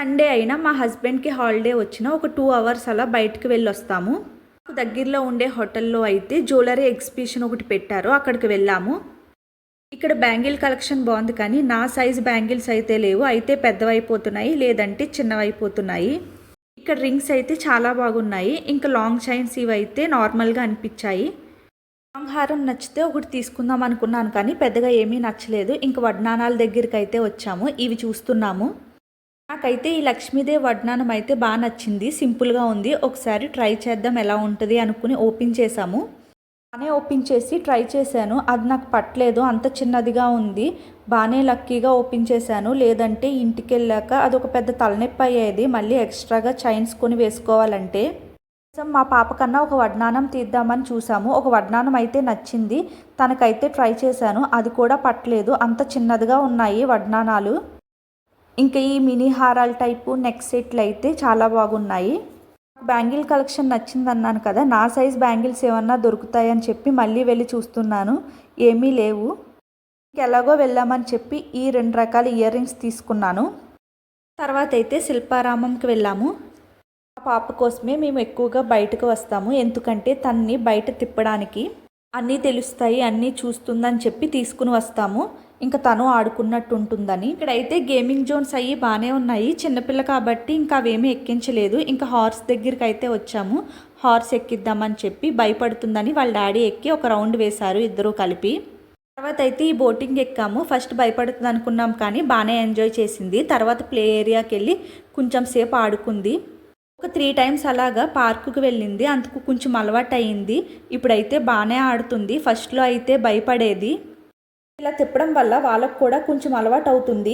Sunday అయినా మా హస్బెండ్కి హాలిడే వచ్చిన ఒక 2 అవర్స్ అలా బయటకు వెళ్ళొస్తాము. దగ్గరలో ఉండే హోటల్లో అయితే జ్యువెలరీ ఎగ్జిబిషన్ ఒకటి పెట్టారు, అక్కడికి వెళ్ళాము. ఇక్కడ బ్యాంగిల్ కలెక్షన్ బాగుంది కానీ నా సైజ్ బ్యాంగిల్స్ అయితే లేవు, అయితే పెద్దవైపోతున్నాయి లేదంటే చిన్నవైపోతున్నాయి. ఇక్కడ రింగ్స్ అయితే చాలా బాగున్నాయి, ఇంకా లాంగ్ చైన్స్ ఇవి అయితే నార్మల్గా అనిపించాయి. లాంగ్ హారం నచ్చితే ఒకటి తీసుకుందాం అనుకున్నాను కానీ పెద్దగా ఏమీ నచ్చలేదు. ఇంకా వడ్నానాల దగ్గరికి అయితే వచ్చాము, ఇవి చూస్తున్నాము. నాకైతే ఈ లక్ష్మీదేవి వడ్నానం అయితే బాగా నచ్చింది, సింపుల్గా ఉంది. ఒకసారి ట్రై చేద్దాం ఎలా ఉంటుంది అనుకుని ఓపెన్ చేసాము. బాగానే ఓపెన్ చేసి ట్రై చేశాను, అది నాకు పట్టలేదు, అంత చిన్నదిగా ఉంది. బాగానే లక్కీగా ఓపెన్ చేశాను, లేదంటే ఇంటికి వెళ్ళాక అది ఒక పెద్ద తలనొప్పి అయ్యేది మళ్ళీ ఎక్స్ట్రాగా చైన్స్ కొని వేసుకోవాలంటే. మా పాప కన్నా ఒక వడ్నానం తీద్దామని చూసాము. ఒక వడ్నానం అయితే నచ్చింది, తనకైతే ట్రై చేశాను, అది కూడా పట్టలేదు, అంత చిన్నదిగా ఉన్నాయి వడ్నానాలు. ఇంకా ఈ మినీ హారాల టైపు నెక్ సెట్లు అయితే చాలా బాగున్నాయి. బ్యాంగిల్ కలెక్షన్ నచ్చింది అన్నాను కదా, నా సైజ్ బ్యాంగిల్స్ ఏమన్నా దొరుకుతాయని చెప్పి మళ్ళీ వెళ్ళి చూస్తున్నాను, ఏమీ లేవు. ఎలాగో వెళ్ళామని చెప్పి ఈ 2 రకాల ఇయర్ రింగ్స్ తీసుకున్నాను. తర్వాత అయితే శిల్పారామంకి వెళ్ళాము. ఆ పాప కోసమే మేము ఎక్కువగా బయటకు వస్తాము, ఎందుకంటే తన్ని బయట తిప్పడానికి అన్నీ తెలుస్తాయి, అన్నీ చూస్తుందని చెప్పి తీసుకుని వస్తాము. ఇంకా తను ఆడుకున్నట్టు ఉంటుందని. ఇక్కడైతే గేమింగ్ జోన్స్ అయ్యి బాగానే ఉన్నాయి, చిన్నపిల్ల కాబట్టి ఇంకా అవేమీ ఎక్కించలేదు. ఇంకా హార్స్ దగ్గరికి అయితే వచ్చాము, హార్స్ ఎక్కిద్దామని చెప్పి భయపడుతుందని వాళ్ళ డాడీ ఎక్కి ఒక రౌండ్ వేశారు ఇద్దరూ కలిపి. తర్వాత అయితే ఈ బోటింగ్ ఎక్కాము. ఫస్ట్ భయపడుతుంది అనుకున్నాం కానీ బాగానే ఎంజాయ్ చేసింది. తర్వాత ప్లే ఏరియాకి వెళ్ళి కొంచెం సేపు ఆడుకుంది. ఒక 3 టైమ్స్ అలాగా పార్కుకి వెళ్ళింది, అందుకు కొంచెం అలవాటు అయ్యింది. ఇప్పుడైతే బాగానే ఆడుతుంది, ఫస్ట్లో అయితే భయపడేది. ఇలా తిప్పడం వల్ల వాళ్ళకు కూడా కొంచెం అలవాటు అవుతుంది.